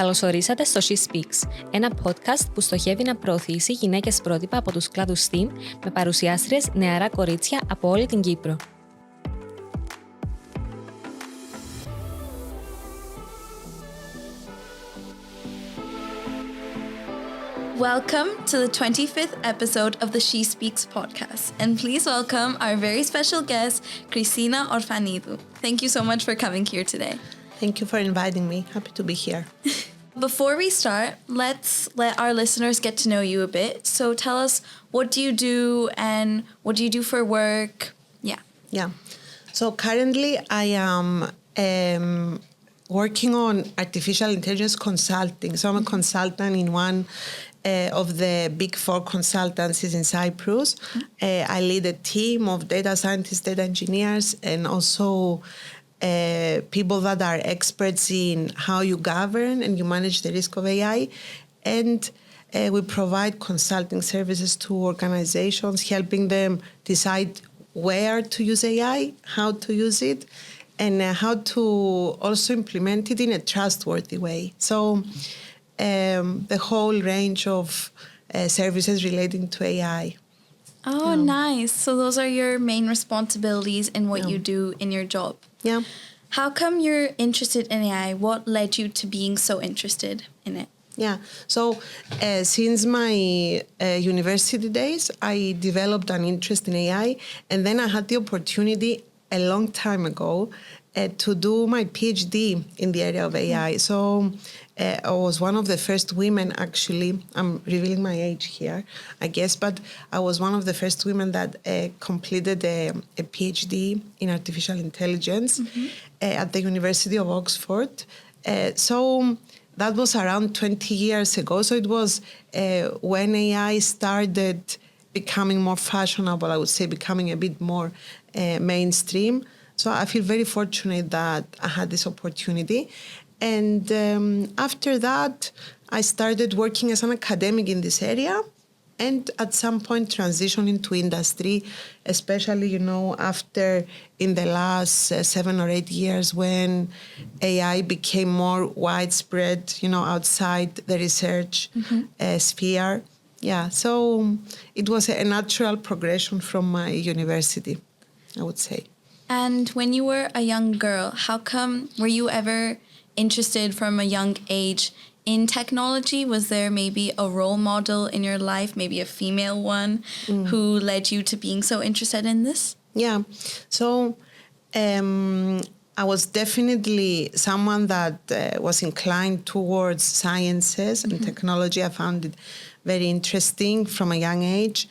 Καλωσορίσατε στο SheSpeaks, ένα podcast που στοχεύει να προωθήσει γυναίκες πρότυπα από τους κλάδους STEAM με παρουσιάστριες νεαρά κορίτσια από όλη την Κύπρο. Welcome to the 25th episode of the SheSpeaks podcast, and please welcome our very special guest, Χριστίνα Ορφανίδου. Thank you so much for coming here today. Thank you for inviting me. Happy to be here. Before we start, let's let our listeners get to know you a bit. So tell us, what do you do and what do you do for work? Yeah. So currently I am working on artificial intelligence consulting. So I'm a consultant in one of the big four consultancies in Cyprus. I lead a team of data scientists, data engineers, and also people that are experts in how you govern and you manage the risk of AI. And we provide consulting services to organizations, helping them decide where to use AI, how to use it, and how to also implement it in a trustworthy way. So the whole range of services relating to AI. Oh, nice. So those are your main responsibilities in what you do in your job. Yeah. How come you're interested in AI? What led you to being so interested in it? Yeah. So since my university days, I developed an interest in AI, and then I had the opportunity a long time ago to do my PhD in the area of AI. So I was one of the first women, actually, I'm revealing my age here, I guess, but I was one of the first women that completed a PhD in artificial intelligence at the University of Oxford. So that was around 20 years ago. So it was when AI started becoming more fashionable, I would say, becoming a bit more mainstream. So I feel very fortunate that I had this opportunity. And after that, I started working as an academic in this area and at some point transition into industry, especially, after in the last 7 or 8 years when AI became more widespread, outside the research sphere. Yeah, so it was a natural progression from my university, I would say. And when you were a young girl, how come were you ever interested from a young age in technology? Was there maybe a role model in your life, maybe a female one, who led you to being so interested in this? Yeah. So I was definitely someone that was inclined towards sciences and technology. I found it very interesting from a young age.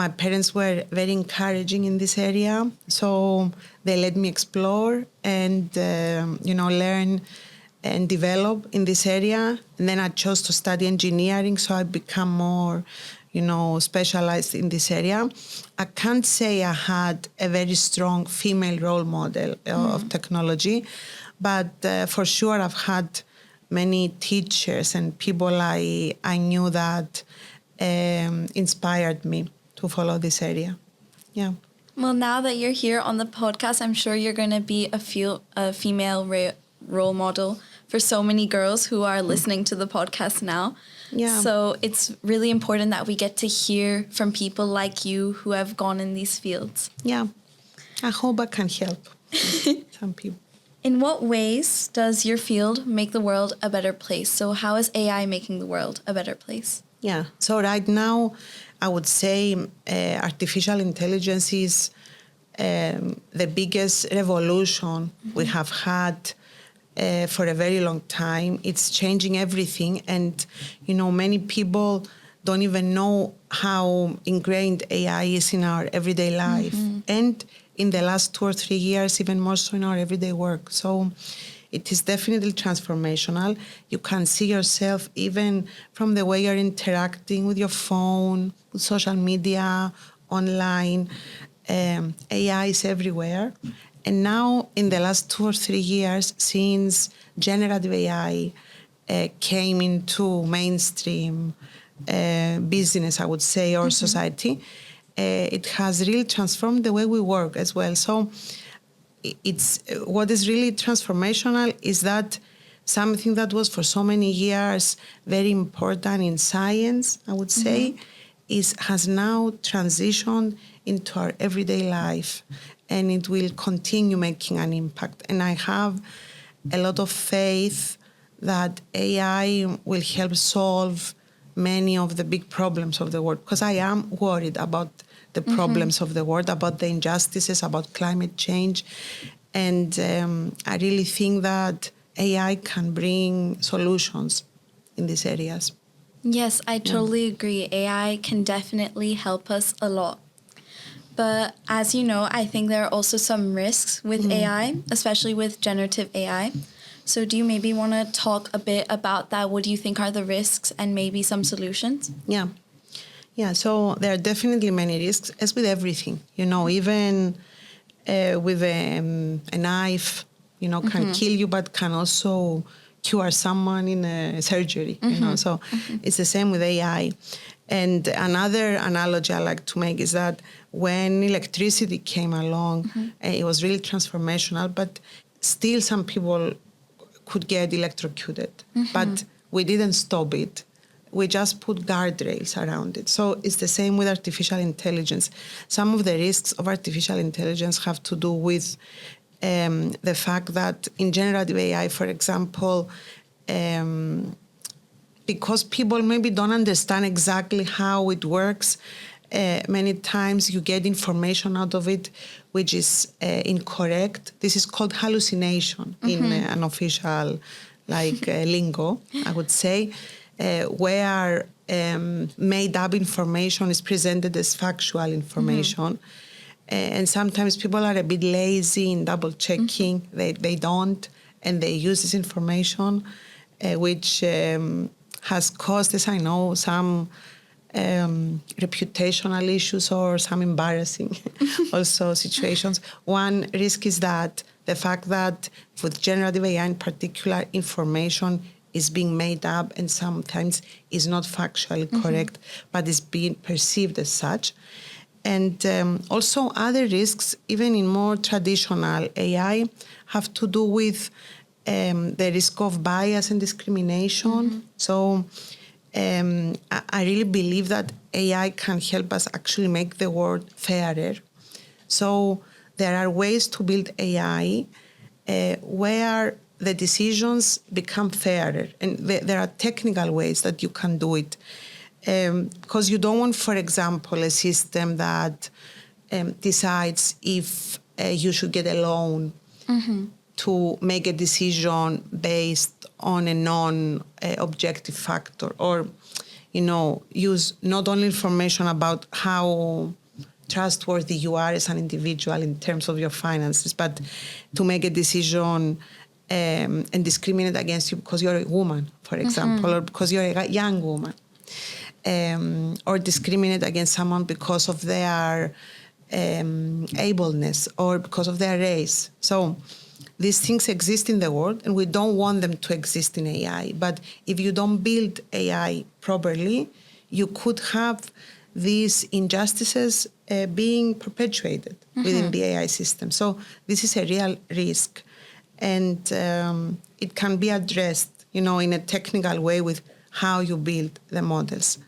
My parents were very encouraging in this area, so they let me explore and, learn and develop in this area. And then I chose to study engineering, so I become more, specialized in this area. I can't say I had a very strong female role model of technology, but for sure I've had many teachers and people I knew that inspired me to follow this area. Yeah. Well, now that you're here on the podcast, I'm sure you're going to be a female role model for so many girls who are listening to the podcast now. Yeah. So it's really important that we get to hear from people like you who have gone in these fields. Yeah. I hope I can help some people. In what ways does your field make the world a better place? So how is AI making the world a better place? Yeah. So right now, I would say artificial intelligence is the biggest revolution we have had for a very long time. It's changing everything. And, many people don't even know how ingrained AI is in our everyday life. And in the last 2 or 3 years, even more so in our everyday work. So it is definitely transformational. You can see yourself even from the way you're interacting with your phone, with social media, online. AI is everywhere. And now in the last 2 or 3 years, since generative AI came into mainstream business, I would say, or society, it has really transformed the way we work as well. So it's what is really transformational is that something that was for so many years very important in science, I would say, has now transitioned into our everyday life, and it will continue making an impact. And I have a lot of faith that AI will help solve many of the big problems of the world, because I am worried about the problems of the world, about the injustices, about climate change. And I really think that AI can bring solutions in these areas. Yes, I totally agree. AI can definitely help us a lot. But as you know, I think there are also some risks with AI, especially with generative AI. So do you maybe want to talk a bit about that? What do you think are the risks and maybe some solutions? Yeah, so there are definitely many risks, as with everything. You know, even with a knife, you know, can kill you, but can also cure someone in a surgery, you know. So it's the same with AI. And another analogy I like to make is that when electricity came along, it was really transformational, but still some people could get electrocuted. But we didn't stop it. We just put guardrails around it. So it's the same with artificial intelligence. Some of the risks of artificial intelligence have to do with the fact that in generative AI, for example, because people maybe don't understand exactly how it works, many times you get information out of it which is incorrect. This is called hallucination in an official lingo, I would say, where made-up information is presented as factual information. And sometimes people are a bit lazy in double-checking. They don't, and they use this information, which has caused, as I know, some reputational issues or some embarrassing also situations. One risk is that the fact that with generative AI in particular, information is being made up and sometimes is not factually correct, but is being perceived as such. And also other risks, even in more traditional AI, have to do with the risk of bias and discrimination. So I really believe that AI can help us actually make the world fairer. So there are ways to build AI where the decisions become fairer. And there are technical ways that you can do it. Because you don't want, for example, a system that decides if you should get a loan to make a decision based on a non-objective factor, or, you know, use not only information about how trustworthy you are as an individual in terms of your finances, but to make a decision and discriminate against you because you're a woman, for example, or because you're a young woman, or discriminate against someone because of their ableness or because of their race. So these things exist in the world, and we don't want them to exist in AI. But if you don't build AI properly, you could have these injustices being perpetuated within the AI system. So this is a real risk, and it can be addressed, you know, in a technical way with how you build the models.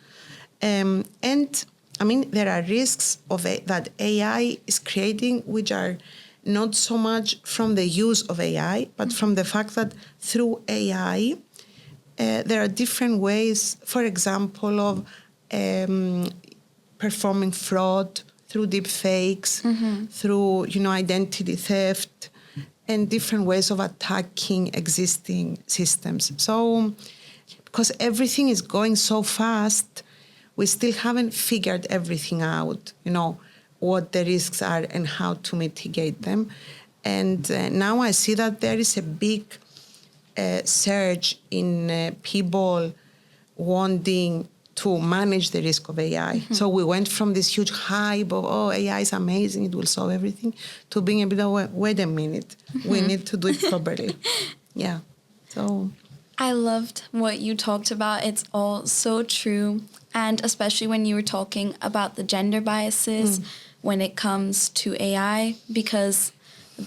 And I mean, there are risks of that AI is creating, which are not so much from the use of AI, but from the fact that through AI, there are different ways, for example, of performing fraud through deep fakes, through, you know, identity theft, and different ways of attacking existing systems. So, because everything is going so fast, we still haven't figured everything out, you know, what the risks are and how to mitigate them. And now I see that there is a big surge in people wanting to manage the risk of AI. So we went from this huge hype of, oh, AI is amazing, it will solve everything, to being a bit of, wait a minute, we need to do it properly. Yeah, so. I loved what you talked about. It's all so true. And especially when you were talking about the gender biases when it comes to AI, because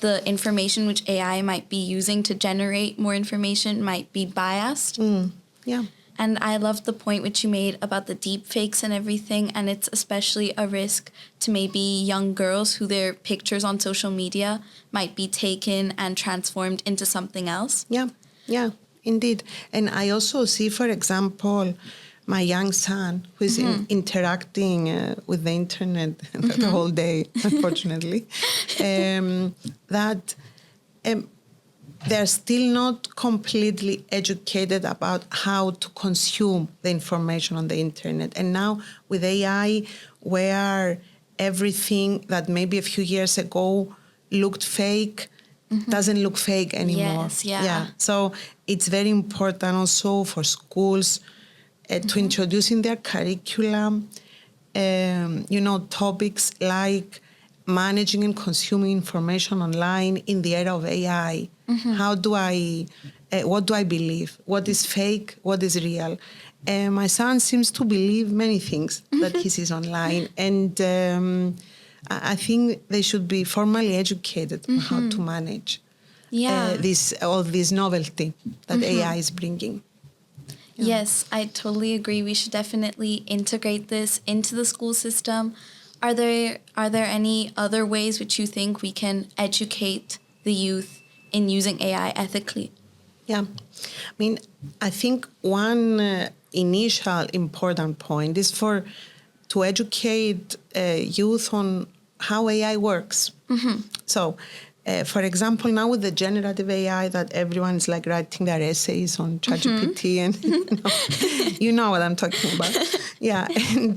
the information which AI might be using to generate more information might be biased. Yeah. And I love the point which you made about the deep fakes and everything, and it's especially a risk to maybe young girls who their pictures on social media might be taken and transformed into something else. Yeah, indeed. And I also see, for example, my young son who is interacting with the internet the whole day, unfortunately, that they're still not completely educated about how to consume the information on the internet. And now with AI, where everything that maybe a few years ago looked fake doesn't look fake anymore. Yes, yeah. So it's very important also for schools to introduce in their curriculum, topics like managing and consuming information online in the era of AI. How do what do I believe? What is fake? What is real? My son seems to believe many things that he sees online. And I think they should be formally educated on how to manage this novelty that AI is bringing. Yeah. Yes, I totally agree. We should definitely integrate this into the school system. Are there any other ways which you think we can educate the youth in using AI ethically? Yeah, I think one initial important point is to educate youth on how AI works. So, for example, now with the generative AI that everyone is like writing their essays on ChatGPT and you know what I'm talking about. Yeah, and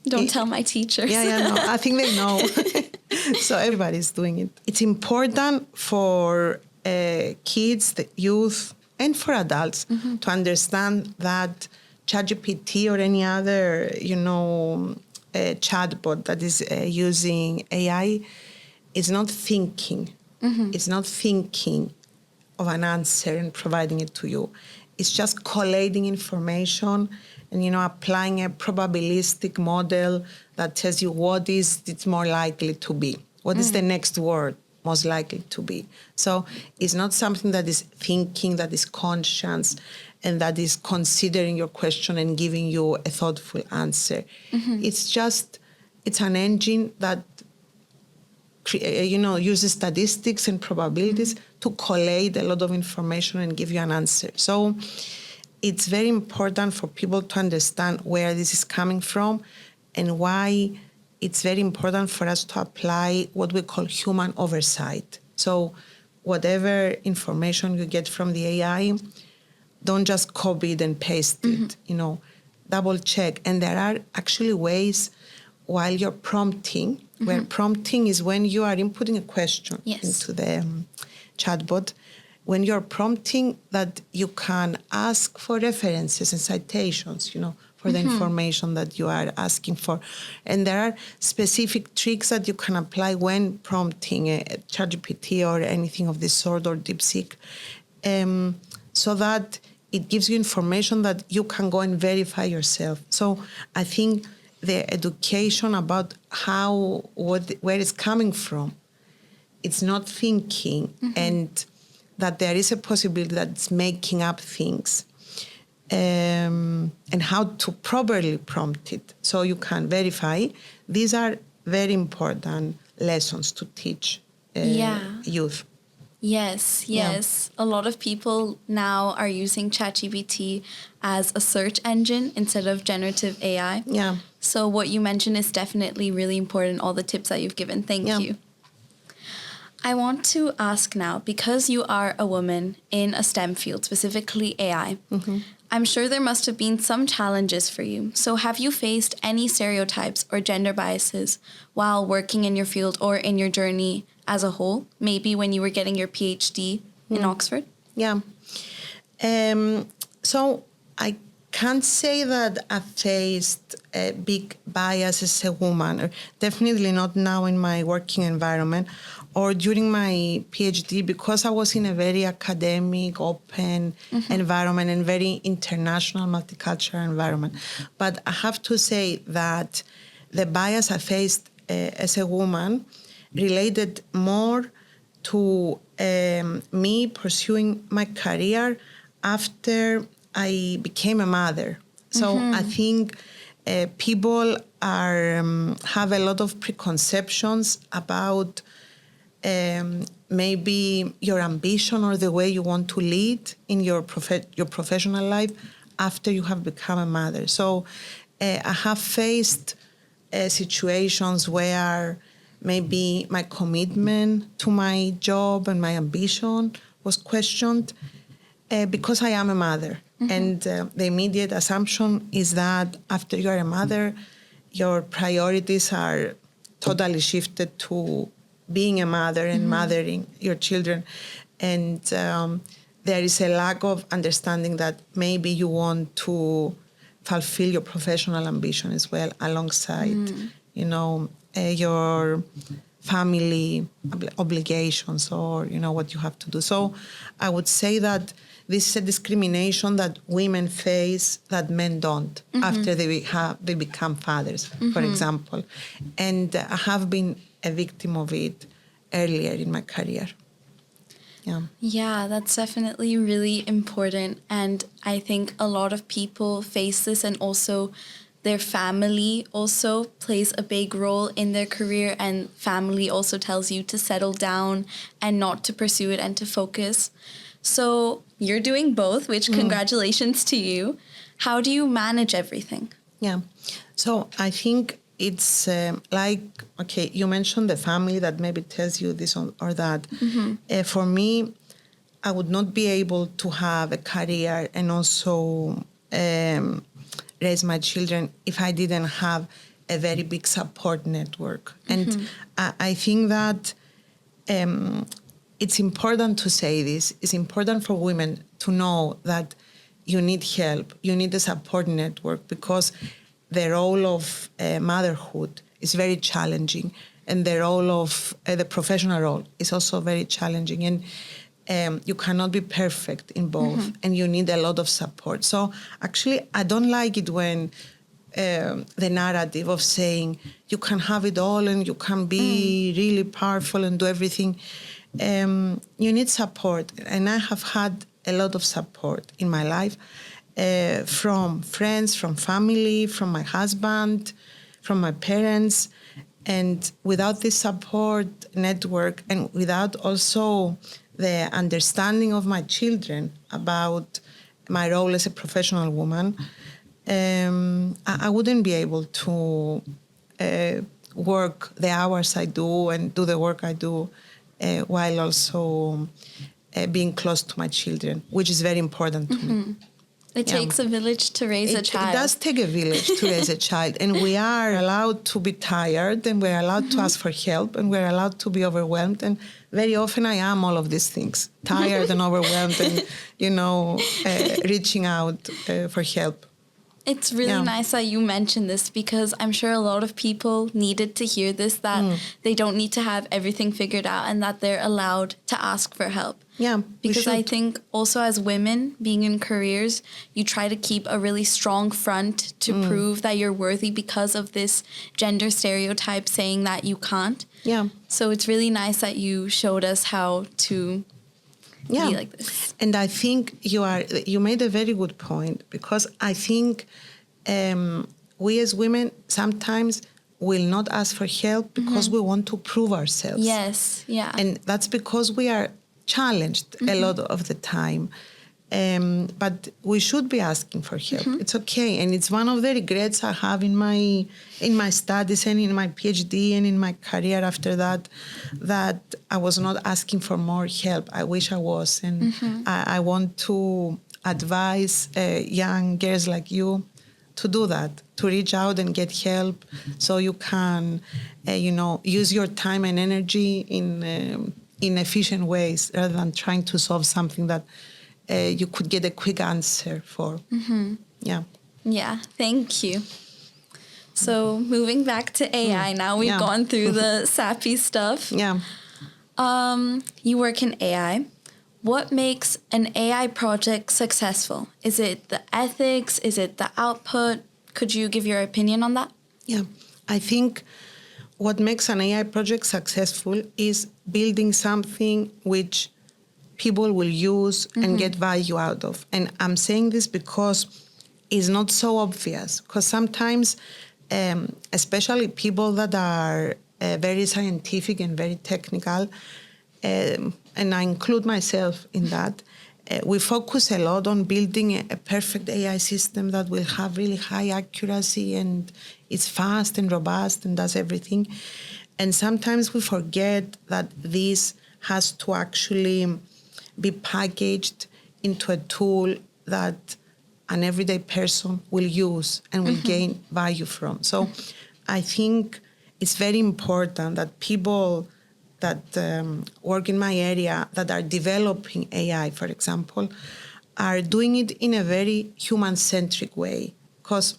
don't tell my teachers. No, I think they know. So everybody's doing it. It's important for kids, the youth, and for adults to understand that ChatGPT or any other, chatbot that is using AI is not thinking. It's not thinking of an answer and providing it to you. It's just collating information and, applying a probabilistic model that tells you what is it more likely to be. What is the next word most likely to be? So it's not something that is thinking, that is conscious, and that is considering your question and giving you a thoughtful answer. It's an engine that uses statistics and probabilities to collate a lot of information and give you an answer. So it's very important for people to understand where this is coming from and why it's very important for us to apply what we call human oversight. So whatever information you get from the AI, don't just copy it and paste it, double check. And there are actually ways while you're prompting, where prompting is when you are inputting a question into the chatbot, when you're prompting that you can ask for references and citations, for the information that you are asking for. And there are specific tricks that you can apply when prompting a ChatGPT or anything of this sort or DeepSeek, so that it gives you information that you can go and verify yourself. So I think the education about where it's coming from, it's not thinking, and that there is a possibility that it's making up things, and how to properly prompt it so you can verify. These are very important lessons to teach youth. Yes. A lot of people now are using ChatGPT as a search engine instead of generative AI. Yeah. So what you mentioned is definitely really important, all the tips that you've given. Thank you. I want to ask now, because you are a woman in a STEM field, specifically AI, I'm sure there must have been some challenges for you. So have you faced any stereotypes or gender biases while working in your field or in your journey as a whole, maybe when you were getting your PhD in Oxford? Yeah. So I can't say that I faced a big bias as a woman, or definitely not now in my working environment or during my PhD, because I was in a very academic, open environment and very international, multicultural environment. But I have to say that the bias I faced as a woman related more to me pursuing my career after I became a mother. So I think people have a lot of preconceptions about maybe your ambition or the way you want to lead in your professional life after you have become a mother. So I have faced situations where maybe my commitment to my job and my ambition was questioned because I am a mother. And the immediate assumption is that after you are a mother, your priorities are totally shifted to being a mother and mothering your children. And there is a lack of understanding that maybe you want to fulfill your professional ambition as well alongside, your family obligations or, what you have to do. So I would say that this is a discrimination that women face that men don't after they become fathers, for example. And I have been a victim of it earlier in my career. Yeah, that's definitely really important. And I think a lot of people face this, and also their family also plays a big role in their career, and family also tells you to settle down and not to pursue it and to focus. So you're doing both, which congratulations to you. How do you manage everything? Yeah, so I think it's you mentioned the family that maybe tells you this or that. For me, I would not be able to have a career and also raise my children if I didn't have a very big support network. And I think that it's important to say this. It's important for women to know that you need help, you need a support network, because the role of motherhood is very challenging, and the role of the professional role is also very challenging. And you cannot be perfect in both, and you need a lot of support. So actually, I don't like it when the narrative of saying you can have it all and you can be really powerful and do everything. You need support, and I have had a lot of support in my life from friends, from family, from my husband, from my parents. And without this support network, and without also the understanding of my children about my role as a professional woman, I wouldn't be able to work the hours I do and do the work I do while also being close to my children, which is very important to me. It takes a village to raise a child. It does take a village to raise a child. And we are allowed to be tired, and we're allowed to ask for help, and we're allowed to be overwhelmed. And very often I am all of these things, tired and overwhelmed and, reaching out for help. It's really nice that you mentioned this, because I'm sure a lot of people needed to hear this, that they don't need to have everything figured out, and that they're allowed to ask for help. Yeah, because I think also as women being in careers, you try to keep a really strong front to prove that you're worthy because of this gender stereotype saying that you can't. Yeah. So it's really nice that you showed us how to be like this. And I think you made a very good point, because I think we as women sometimes will not ask for help because we want to prove ourselves. Yes, yeah. And that's because we are challenged a lot of the time. But we should be asking for help. It's okay. And it's one of the regrets I have in my studies and in my PhD and in my career after that I was not asking for more help. I wish I was. And I want to advise young girls like you to do that, to reach out and get help, so you can, use your time and energy in efficient ways, rather than trying to solve something that you could get a quick answer for. Yeah, thank you. So moving back to AI now, we've gone through the sappy stuff. You work in AI. What makes an AI project successful? Is it the ethics? Is it the output? Could you give your opinion on that? Yeah, I think what makes an AI project successful is building something which people will use and get value out of. And I'm saying this because it's not so obvious. Because sometimes, especially people that are very scientific and very technical, and I include myself in that, we focus a lot on building a perfect AI system that will have really high accuracy and it's fast and robust and does everything. And sometimes we forget that this has to actually be packaged into a tool that an everyday person will use and will gain value from. So I think it's very important that people that work in my area that are developing AI, for example, are doing it in a very human-centric way, because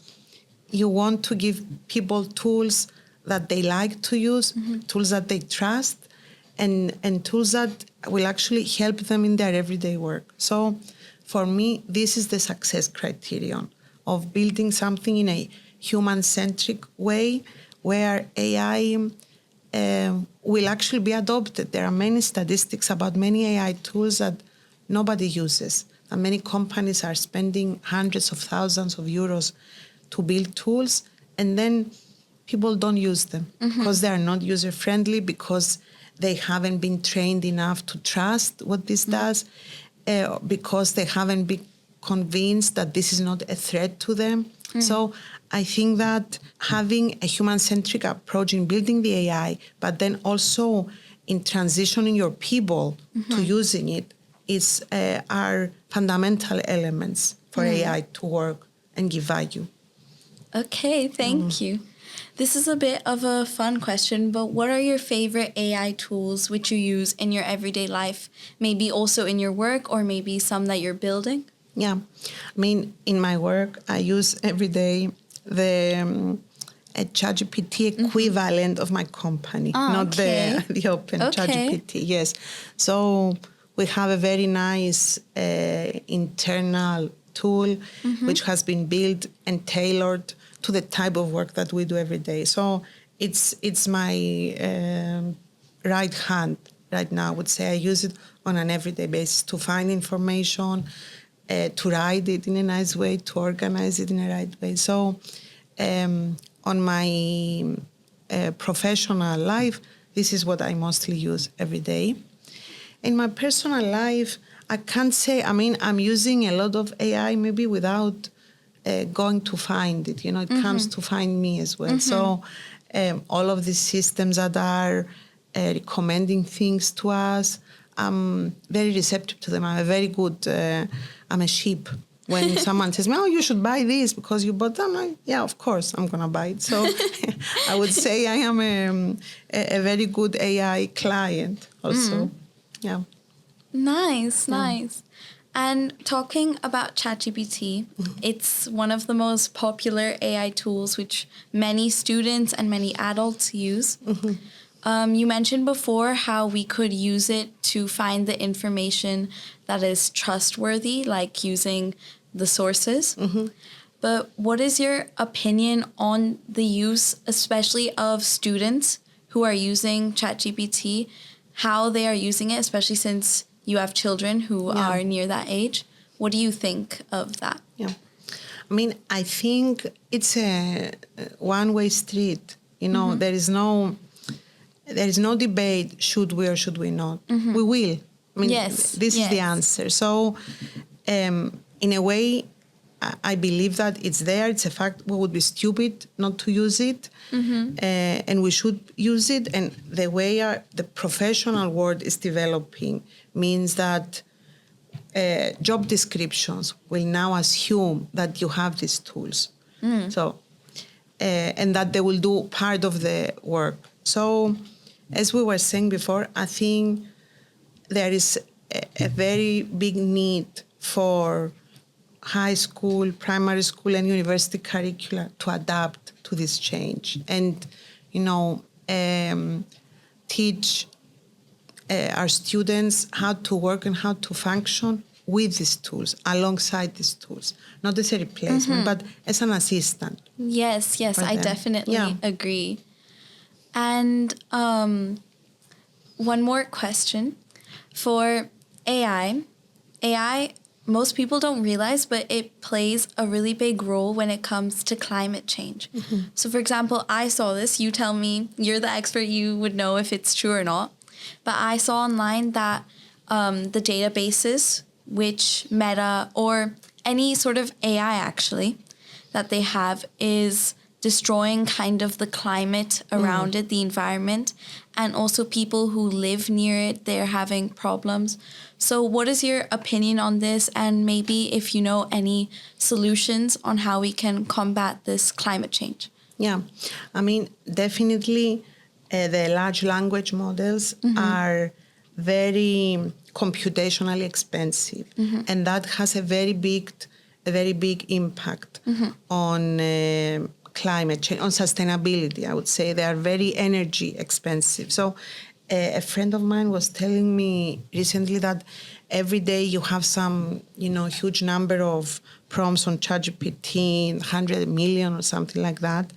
you want to give people tools that they like to use, tools that they trust, and tools that will actually help them in their everyday work. So for me, this is the success criterion of building something in a human-centric way where AI will actually be adopted. There are many statistics about many AI tools that nobody uses. And many companies are spending hundreds of thousands of euros to build tools, and then people don't use them because they are not user-friendly, because they haven't been trained enough to trust what this does, because they haven't been convinced that this is not a threat to them. So I think that having a human-centric approach in building the AI, but then also in transitioning your people to using it, are fundamental elements for AI to work and give value. Okay, thank you. This is a bit of a fun question, but what are your favorite AI tools which you use in your everyday life? Maybe also in your work, or maybe some that you're building? Yeah, I mean, in my work, I use every day the ChatGPT equivalent of my company, not the open ChatGPT. Yes, so we have a very nice internal tool which has been built and tailored to the type of work that we do every day. So it's my right hand right now. I would say I use it on an everyday basis to find information, to write it in a nice way, to organize it in a right way. So on my professional life, this is what I mostly use every day. In my personal life, I can't say, I mean, I'm using a lot of AI maybe without going to find it. You know, it comes to find me as well. So all of these systems that are recommending things to us, I'm very receptive to them. I'm a very good, I'm a sheep. When someone says, oh, you should buy this because you bought them, yeah, of course, I'm going to buy it. So I would say I am a very good AI client also. Yeah. Nice, nice. And talking about ChatGPT, it's one of the most popular AI tools which many students and many adults use. You mentioned before how we could use it to find the information that is trustworthy, like using the sources. But what is your opinion on the use, especially of students who are using ChatGPT, how they are using it, especially since you have children who are near that age? What do you think of that? Yeah. I mean, I think it's a one-way street. You know, there is no debate, should we or should we not. We will. I mean, this is the answer. So in a way, I believe that it's there. It's a fact. We would be stupid not to use it. And we should use it. And the way the professional world is developing means that job descriptions will now assume that you have these tools. So, and that they will do part of the work. So, as we were saying before, I think there is a very big need for high school, primary school, and university curricula to adapt to this change and, you know, teach our students how to work and how to function with these tools, alongside these tools. Not as a replacement, but as an assistant. Yes, I definitely agree. And one more question. For AI, most people don't realize, but it plays a really big role when it comes to climate change. So for example, I saw this, you tell me, you're the expert, you would know if it's true or not. But I saw online that the databases, which Meta or any sort of AI actually, that they have is destroying kind of the climate around it, the environment, and also people who live near it, they're having problems. So what is your opinion on this? And maybe if you know any solutions on how we can combat this climate change? Yeah, I mean, definitely the large language models are very computationally expensive. And that has a very big impact on climate change, on sustainability, I would say. They are very energy expensive. So a friend of mine was telling me recently that every day you have some, huge number of prompts on ChatGPT, 100 million or something like that.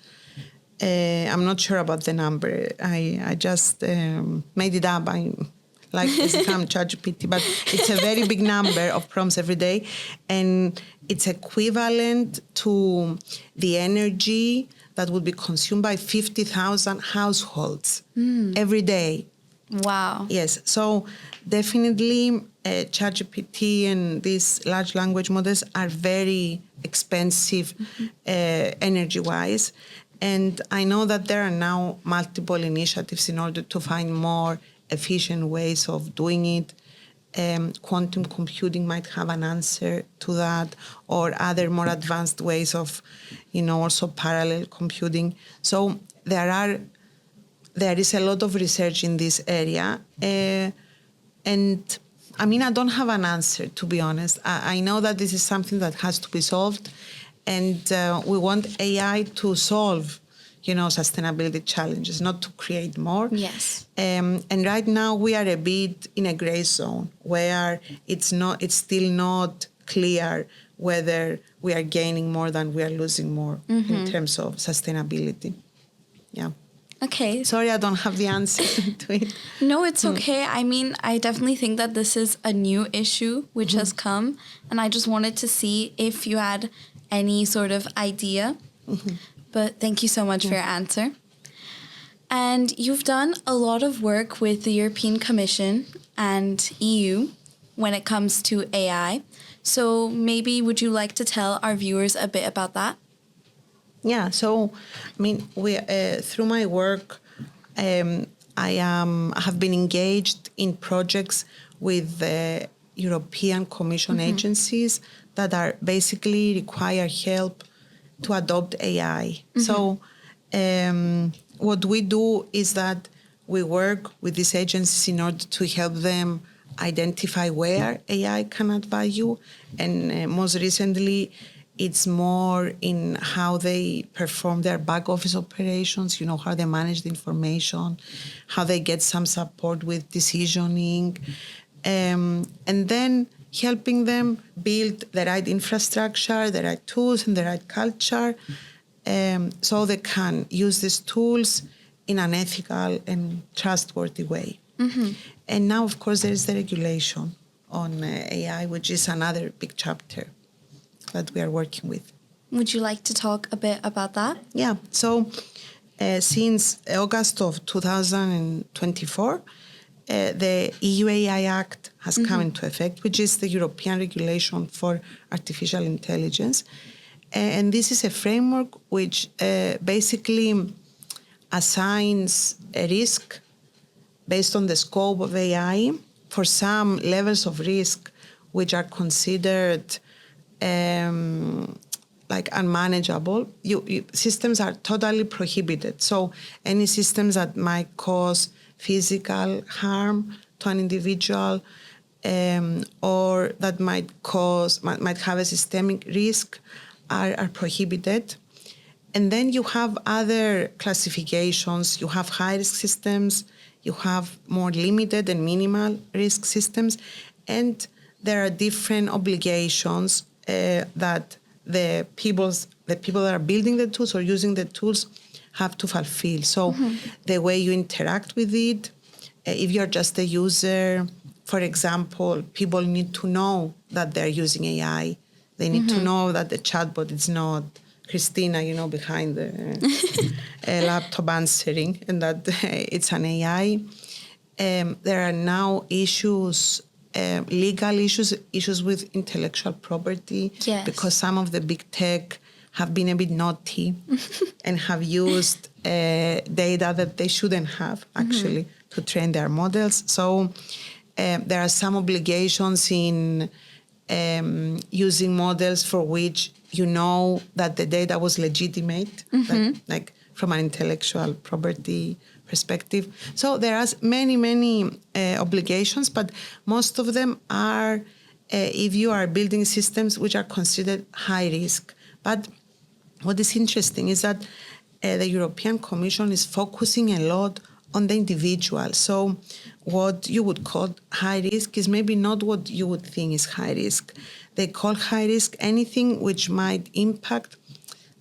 I'm not sure about the number. I just made it up. I like to become ChatGPT, but it's a very big number of prompts every day. And it's equivalent to the energy that would be consumed by 50,000 households every day. Wow. Yes. So definitely ChatGPT and these large language models are very expensive energy-wise. And I know that there are now multiple initiatives in order to find more efficient ways of doing it. Quantum computing might have an answer to that, or other more advanced ways of, also parallel computing. So there is a lot of research in this area. And I mean, I don't have an answer, to be honest. I know that this is something that has to be solved, and we want AI to solve sustainability challenges, not to create more. Yes. And right now we are a bit in a gray zone where it's still not clear whether we are gaining more than we are losing more in terms of sustainability. Yeah. Okay. Sorry, I don't have the answer to it. No, it's okay. I mean, I definitely think that this is a new issue which has come, and I just wanted to see if you had any sort of idea. But thank you so much for your answer. And you've done a lot of work with the European Commission and EU when it comes to AI. So maybe would you like to tell our viewers a bit about that? Yeah, so I mean, through my work, I have been engaged in projects with the European Commission agencies that are basically require help to adopt AI. So what we do is that we work with these agencies in order to help them identify where AI can add value. And most recently, it's more in how they perform their back office operations, how they manage the information, how they get some support with decisioning, and then helping them build the right infrastructure, the right tools, and the right culture, so they can use these tools in an ethical and trustworthy way. And now, of course, there is the regulation on AI, which is another big chapter that we are working with. Would you like to talk a bit about that? Yeah. So since August of 2024, the EU AI Act has come into effect, which is the European regulation for artificial intelligence. And this is a framework which basically assigns a risk based on the scope of AI for some levels of risk which are considered like unmanageable. Systems are totally prohibited. So any systems that might cause physical harm to an individual or that might have a systemic risk are prohibited. And then you have other classifications. You have high-risk systems, you have more limited and minimal risk systems, and there are different obligations that the peoples the people that are building the tools or using the tools have to fulfill. So the way you interact with it, if you're just a user, for example, people need to know that they're using AI. They need to know that the chatbot is not Christina, behind the laptop answering, and that it's an AI. There are now issues, legal issues with intellectual property, because some of the big tech have been a bit naughty and have used data that they shouldn't have, actually, to train their models. So there are some obligations in using models for which that the data was legitimate, like from an intellectual property perspective. So there are many obligations, but most of them are if you are building systems which are considered high risk. But what is interesting is that the European Commission is focusing a lot on the individual. So what you would call high risk is maybe not what you would think is high risk. They call high risk anything which might impact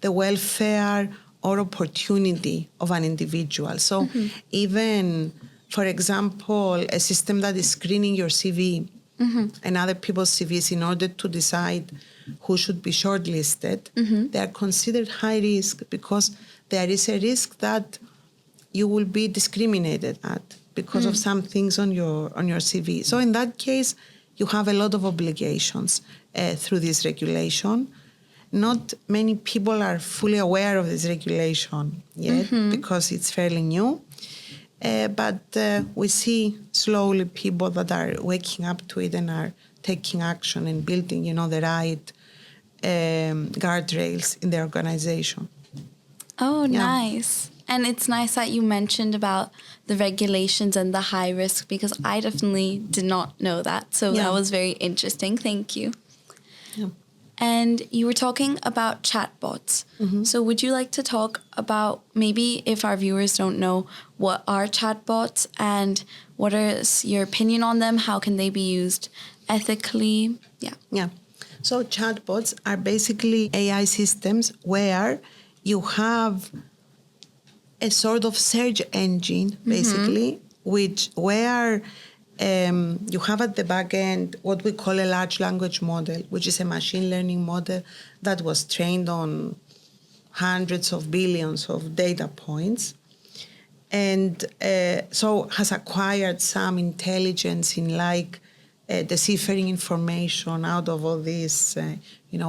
the welfare or opportunity of an individual. So even, for example, a system that is screening your CV and other people's CVs in order to decide who should be shortlisted, they are considered high risk because there is a risk that you will be discriminated at because of some things on your CV. So in that case, you have a lot of obligations through this regulation. Not many people are fully aware of this regulation yet because it's fairly new. But we see slowly people that are waking up to it and are taking action and building, the right guardrails in their organization. Oh, nice. And it's nice that you mentioned about the regulations and the high risk, because I definitely did not know that. So that was very interesting. Thank you. Yeah. And you were talking about chatbots. So would you like to talk about, maybe if our viewers don't know, what are chatbots and what is your opinion on them? How can they be used ethically? Yeah. So chatbots are basically AI systems where you have a sort of search engine, basically, where you have at the back end what we call a large language model, which is a machine learning model that was trained on hundreds of billions of data points, and so has acquired some intelligence in deciphering information out of all this,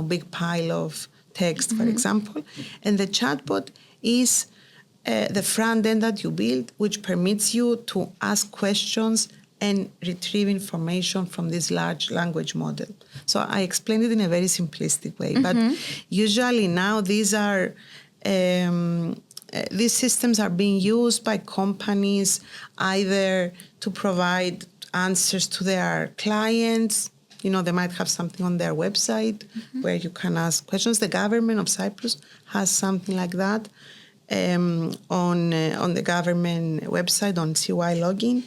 big pile of text, for example. And the chatbot is the front end that you build, which permits you to ask questions and retrieve information from this large language model. So I explained it in a very simplistic way, but usually now these systems are being used by companies either to provide answers to their clients. They might have something on their website where you can ask questions. The government of Cyprus has something like that on the government website, on CY login.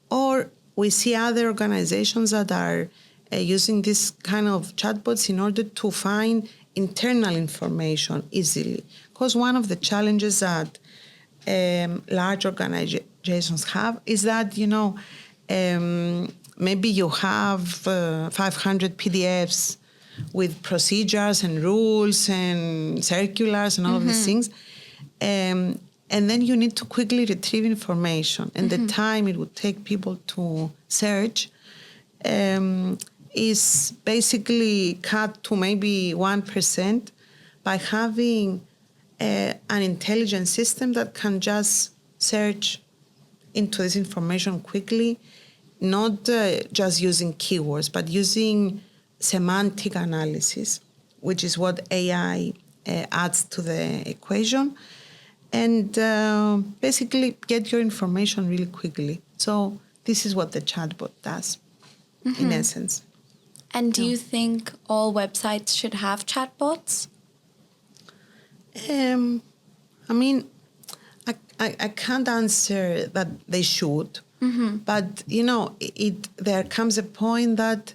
Or we see other organizations that are using this kind of chatbots in order to find internal information easily. Because one of the challenges that large organizations have is that, maybe you have 500 PDFs with procedures and rules and circulars and all of these things. And then you need to quickly retrieve information. And the time it would take people to search is basically cut to maybe 1% by having an intelligent system that can just search into this information quickly, not just using keywords, but using semantic analysis, which is what AI adds to the equation, and basically get your information really quickly. So this is what the chatbot does, in essence. And do you think all websites should have chatbots? I can't answer that they should, but there comes a point that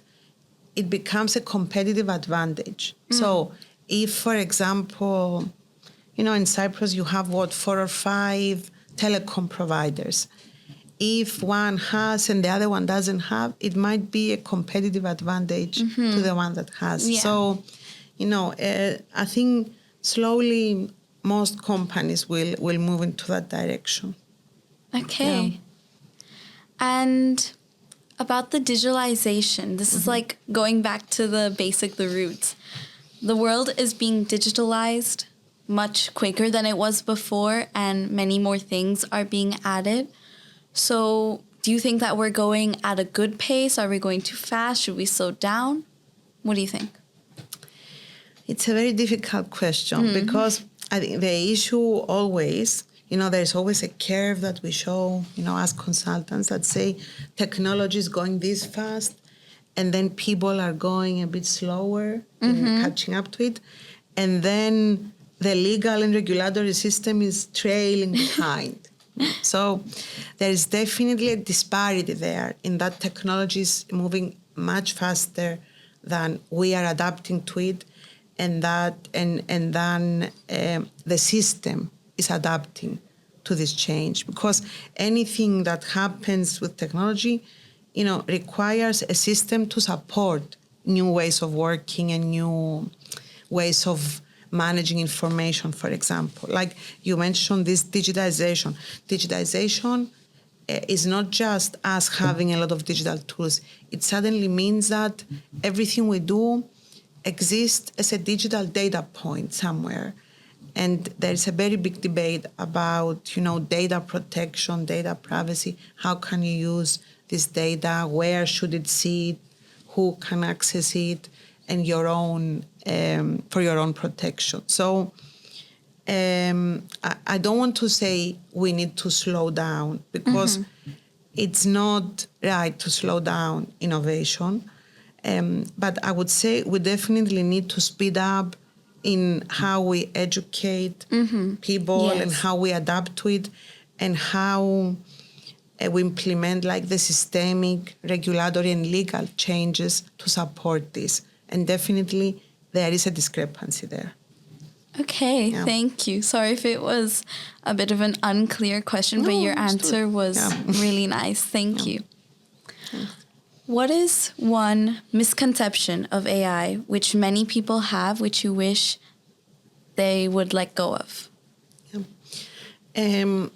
it becomes a competitive advantage. So if, for example, in Cyprus you have 4 or 5 telecom providers. If one has and the other one doesn't have, it might be a competitive advantage to the one that has. Yeah. So, I think slowly most companies will move into that direction. Okay. Yeah. And about the digitalization, this is like going back to the roots. The world is being digitalized much quicker than it was before, and many more things are being added. So do you think that we're going at a good pace? Are we going too fast? Should we slow down? What do you think? It's a very difficult question because I think the issue always, there's always a curve that we show, as consultants that say technology is going this fast and then people are going a bit slower in catching up to it. And then the legal and regulatory system is trailing behind. So there is definitely a disparity there in that technology is moving much faster than we are adapting to it, and then the system is adapting to this change. Because anything that happens with technology, requires a system to support new ways of working and new ways of managing information, for example. Like you mentioned this digitization. Digitization is not just us having a lot of digital tools. It suddenly means that everything we do exists as a digital data point somewhere. And there's a very big debate about, data protection, data privacy. How can you use this data? Where should it sit? Who can access it? And for your own protection. So I don't want to say we need to slow down because it's not right to slow down innovation. But I would say we definitely need to speed up in how we educate people and how we adapt to it and how we implement the systemic, regulatory and legal changes to support this. And definitely there is a discrepancy there. Okay, thank you. Sorry if it was a bit of an unclear question, but your answer was really nice. Thank you. What is one misconception of AI which many people have, which you wish they would let go of? I've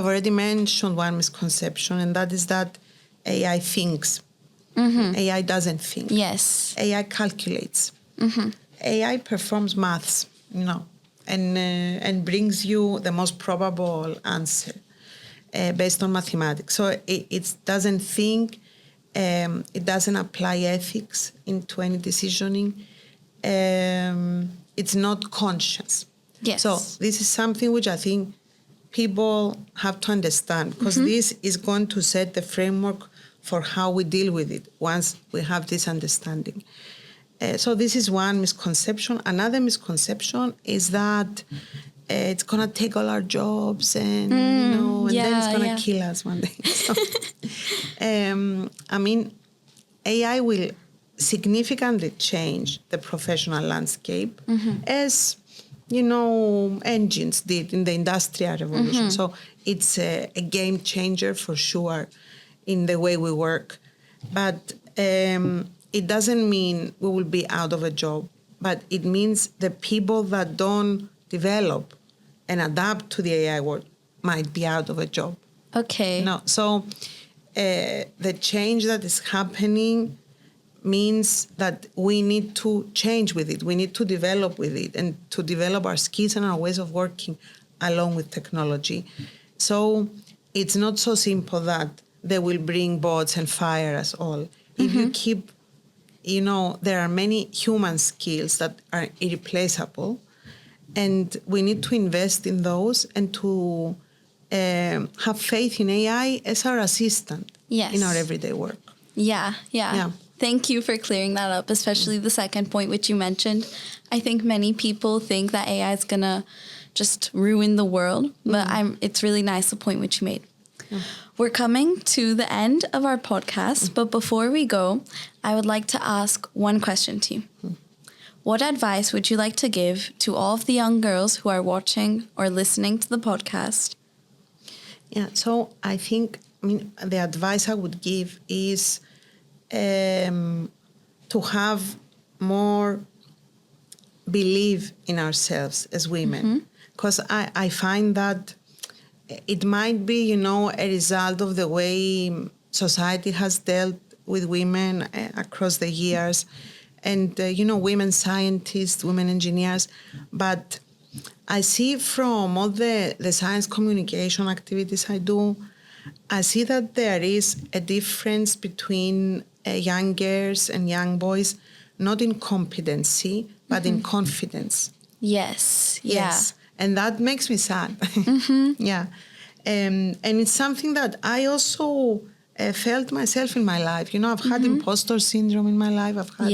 already mentioned one misconception, and that is that AI thinks. AI doesn't think. Yes. AI calculates. AI performs maths, and brings you the most probable answer based on mathematics. So it doesn't think, it doesn't apply ethics into any decisioning. It's not conscious. Yes. So this is something which I think people have to understand, because this is going to set the framework for how we deal with it once we have this understanding. So this is one misconception. Another misconception is that it's going to take all our jobs and, then it's going to kill us one day. So, AI will significantly change the professional landscape as, engines did in the Industrial Revolution. So it's a game changer for sure in the way we work. But it doesn't mean we will be out of a job, but it means the people that don't develop and adapt to the AI world might be out of a job. Okay. So the change that is happening means that we need to change with it. We need to develop with it and to develop our skills and our ways of working along with technology. So it's not so simple that they will bring bots and fire us all. If you keep, there are many human skills that are irreplaceable, and we need to invest in those and to have faith in AI as our assistant in our everyday work. Yeah. Thank you for clearing that up, especially the second point which you mentioned. I think many people think that AI is going to just ruin the world, but it's really nice the point which you made. We're coming to the end of our podcast, but before we go, I would like to ask one question to you. what advice would you like to give to all of the young girls who are watching or listening to the podcast? Yeah, so I think, the advice I would give is to have more belief in ourselves as women. Because I find that it might be, a result of the way society has dealt with women across the years. And, women scientists, women engineers. But I see from all the science communication activities I do, I see that there is a difference between young girls and young boys, not in competency, but in confidence. Yes. Yes. And that makes me sad. Yeah. And it's something that I also felt myself in my life. I've had imposter syndrome in my life. I've had,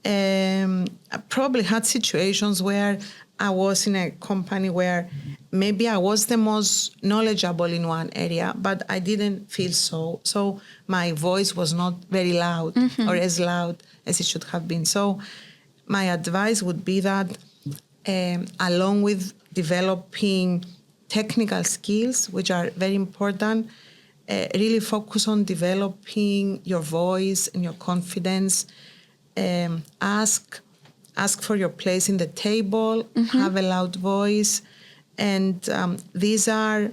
I probably had situations where I was in a company where maybe I was the most knowledgeable in one area, but I didn't feel so. So my voice was not very loud or as loud as it should have been. So my advice would be that along with developing technical skills, which are very important, really focus on developing your voice and your confidence. Ask for your place in the table, have a loud voice. And these are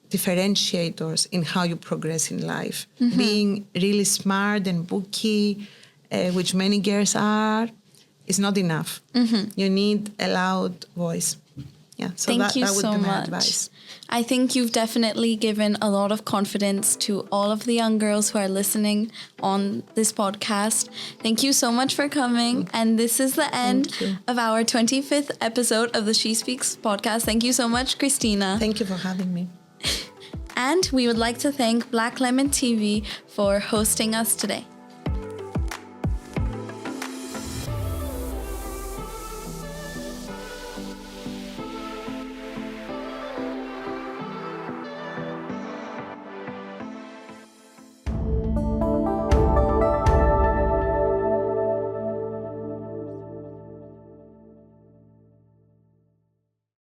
differentiators in how you progress in life. Being really smart and booky, which many girls are, is not enough. You need a loud voice. Yeah, so Thank you that would so be my much. advice. I think you've definitely given a lot of confidence to all of the young girls who are listening on this podcast. Thank you so much for coming. And this is the end of our 25th episode of the SheSpeaks podcast. Thank you so much, Christina. Thank you for having me. And we would like to thank Black Lemon TV for hosting us today.